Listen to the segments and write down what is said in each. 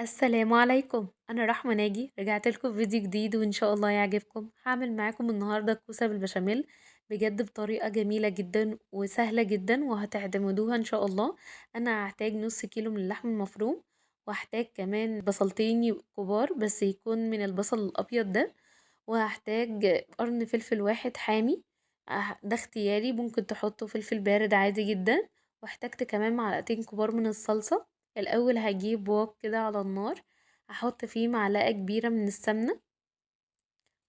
السلام عليكم، أنا رحمة ناجي رجعت لكم بفيديو جديد وإن شاء الله يعجبكم. هعمل معاكم النهاردة كوسة بالبشاميل بجد بطريقة جميلة جدا وسهلة جدا وهتعتمدوها إن شاء الله. أنا هحتاج نص كيلو من اللحم المفروم، وهحتاج كمان بصلتين كبار بس يكون من البصل الأبيض ده، وهحتاج قرن فلفل واحد حامي. ده اختياري، ممكن تحطوا فلفل بارد عادي جدا. واحتاجت كمان معلقتين كبار من الصلصة. الأول هجيب وok كده على النار، هحط فيه معلقة كبيرة من السمنة،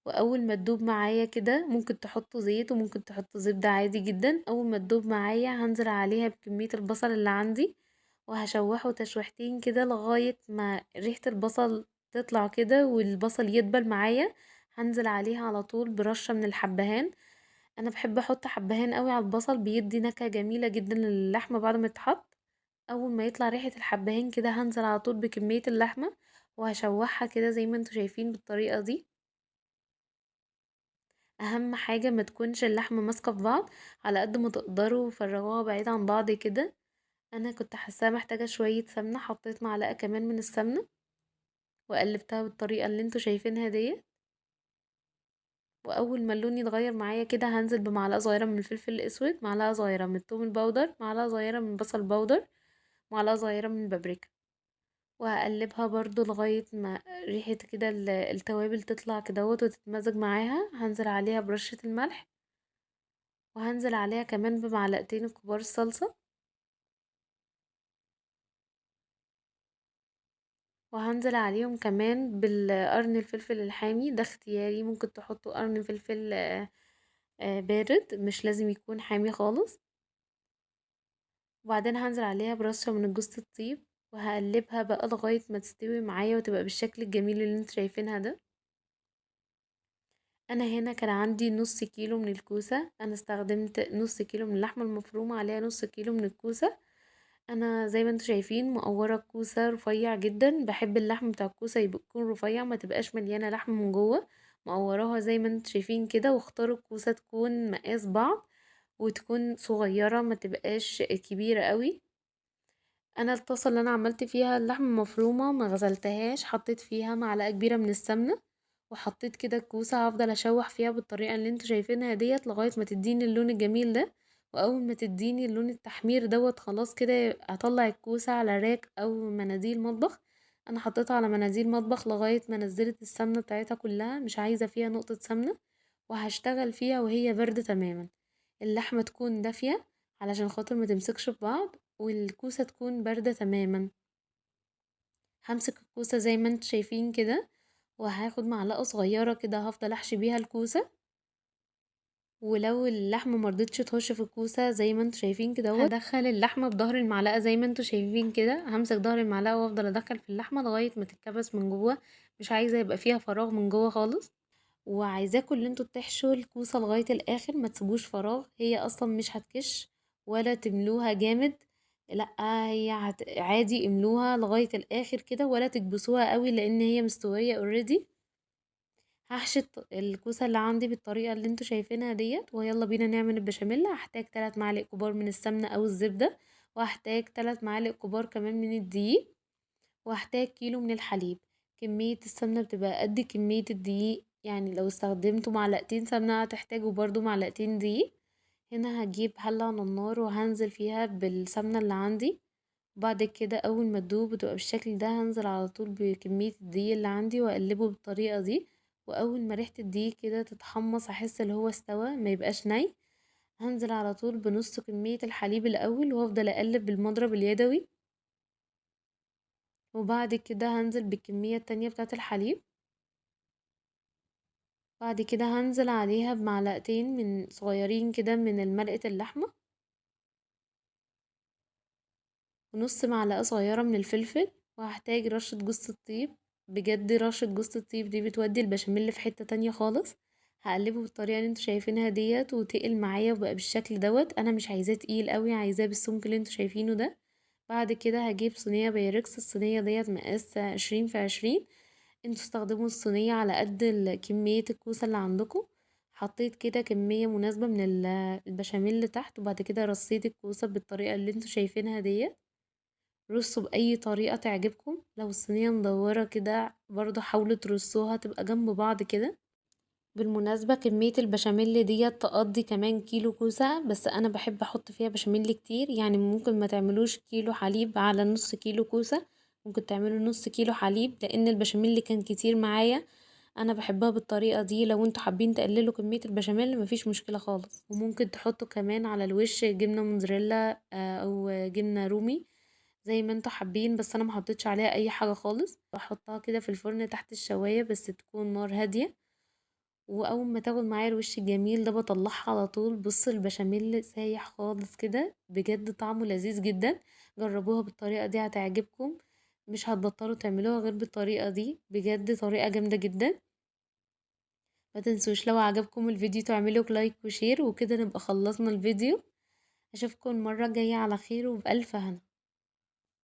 وأول ما تدوب معايا كده ممكن تحطوا زيت وممكن تحطوا زبدة عادي جدا. أول ما تدوب معايا هنزل عليها بكمية البصل اللي عندي، وهشوحه تشويحتين كده لغاية ما ريحة البصل تطلع كده والبصل يدبل معايا. هنزل عليها على طول برشة من الحبهان. أنا بحب أحط حبهان قوي على البصل، بيدي نكهة جميلة جدا للحمة بعد ما يتحط. اول ما يطلع ريحة الحبهان كده هنزل على طول بكمية اللحمة، وهشوحها كده زي ما انتوا شايفين بالطريقة دي. اهم حاجة ما تكونش اللحمة ماسكة في بعض، على قد ما تقدروا فرغوها بعيد عن بعض كده. انا كنت حاساها محتاجة شوية سمنة، حطيت معلقة كمان من السمنة وقلبتها بالطريقة اللي انتوا شايفينها دي. واول ما اللون يتغير معايا كده هنزل بمعلقة صغيرة من الفلفل الاسود، معلقة صغيرة من الثوم البودر، معلقة صغيرة من البصل البودر، معلقة صغيرة من البابريكا. وهقلبها برضو لغاية ما ريحة كده التوابل تطلع كدهوت وتتمزج معاها. هنزل عليها برشة الملح، وهنزل عليها كمان بمعلقتين كبار الصلصة، وهنزل عليهم كمان بالقرن الفلفل الحامي. ده اختياري، ممكن تحطوا قرن فلفل بارد، مش لازم يكون حامي خالص. وبعدين هنزل عليها برشة من جوز الطيب، وهقلبها بقى لغاية ما تستوي معايا وتبقى بالشكل الجميل اللي انتوا شايفينها ده. انا هنا كان عندي نص كيلو من الكوسة، انا استخدمت نص كيلو من اللحمة المفرومة عليها نص كيلو من الكوسة. انا زي ما انتوا شايفين مقورة الكوسة رفيع جدا، بحب اللحم بتاع الكوسة يكون رفيع، ما تبقاش مليانة لحم من جوه. مقوراها زي ما انتوا شايفين كده، واختاروا الكوسة تكون مقاس بعض وتكون صغيرة، ما تبقاش كبيرة قوي. انا الطاسة اللي انا عملت فيها اللحمة المفرومة ما غسلتهاش، حطيت فيها معلقة كبيرة من السمنة، وحطيت كده الكوسة هفضل اشوح فيها بالطريقة اللي انتوا شايفينها ديت لغاية ما تديني اللون الجميل ده. واول ما تديني اللون التحمير دوت خلاص كده هطلع الكوسة على راك او مناديل مطبخ. انا حطيتها على مناديل مطبخ لغاية ما نزلت السمنة بتاعتها كلها، مش عايزة فيها نقطة سمنة. وهشتغل فيها وهي باردة تماما. اللحمة تكون دافية علشان خاطر ما تمسكش في بعض، والكوسة تكون باردة تماما. همسك الكوسة زي ما انتوا شايفين كده، وهاخد معلقة صغيرة كده هفضل احشي بيها الكوسة. ولو اللحمة مرضتش تخش في الكوسة زي ما انتوا شايفين كده هدخل اللحمة بظهر المعلقة زي ما انتوا شايفين كده، همسك ظهر المعلقة وافضل ادخل في اللحمة لغاية ما تتكبس من جوه. مش عايزة يبقى فيها فراغ من جوه خالص. وعايزاكم اللي انتوا تحشوا الكوسة لغاية الاخر، ما تسيبوش فراغ، هي اصلا مش هتكش ولا تملوها جامد. لا، هي عادي املوها لغاية الاخر كده، ولا تكبسوها قوي لان هي مستوية اوريدي. هحشي الكوسة اللي عندي بالطريقة اللي انتوا شايفينها ديت، ويلا بينا نعمل البشاميل. هحتاج 3 معالق كبار من السمنة او الزبدة، وهحتاج 3 معالق كبار كمان من الدقيق، وهحتاج كيلو من الحليب. كمية السمنة بتبقى قد كمية الدقيق، يعني لو استخدمتوا معلقتين سمنة هتحتاجوا برضو معلقتين دقيق. هنا هجيب حلة على النار وهنزل فيها بالسمنة اللي عندي. بعد كده اول ما تدوب وتبقى بالشكل ده هنزل على طول بكمية الدقيق اللي عندي واقلبه بالطريقة دي. واول ما ريحة الدقيق كده تتحمص احس اللي هو استوى ما يبقاش ني، هنزل على طول بنص كمية الحليب الاول وافضل اقلب بالمضرب اليدوي. وبعد كده هنزل بالكمية التانية بتاعة الحليب. بعد كده هنزل عليها بمعلقتين من صغيرين كده من مرقة اللحمة، ونص معلقة صغيرة من الفلفل. وهحتاج رشة جوز الطيب، بجد رشة جوز الطيب دي بتودي البشاميل في حتة تانية خالص. هقلبه بالطريقة اللي انتوا شايفينها ديت وتقل معايا وبقى بالشكل دوت. انا مش عايزاه تقيل قوي، عايزاه بالسمك اللي انتوا شايفينه ده. بعد كده هجيب صينية بايركس، الصينية ديت مقاس 20 في 20. انتوا استخدموا الصينية على قد كمية الكوسة اللي عندكم. حطيت كده كمية مناسبة من البشاميل اللي تحت، وبعد كده رصيت الكوسة بالطريقة اللي انتوا شايفينها ديت. رصوا بأي طريقة تعجبكم. لو الصينية مدورة كده برضو حاولوا ترصوها تبقى جنب بعض كده. بالمناسبة كمية البشاميل ديت تقضي كمان كيلو كوسة، بس انا بحب احط فيها بشاميل كتير، يعني ممكن ما تعملوش كيلو حليب على نص كيلو كوسة، ممكن تعملوا نص كيلو حليب، لان البشاميل كان كتير معايا. انا بحبها بالطريقة دي. لو انتوا حابين تقللوا كمية البشاميل مفيش مشكلة خالص. وممكن تحطوا كمان على الوش جبنة موتزاريلا او جبنة رومي زي ما انتوا حابين، بس انا محطتش عليها اي حاجة خالص. بحطها كده في الفرن تحت الشواية بس تكون نار هادية. واول ما تاخد معايا الوش الجميل ده بطلعها على طول. بص البشاميل سايح خالص كده، بجد طعمه لذيذ جدا. جربوها بالطريقة دي هتعجبكم، مش هتبطلوا تعملوها غير بالطريقة دي، بجد طريقة جامدة جدا. ما تنسوش لو عجبكم الفيديو تعملوا لايك وشير، وكده نبقى خلصنا الفيديو. اشوفكم المرة الجاية على خير وبألف هنا.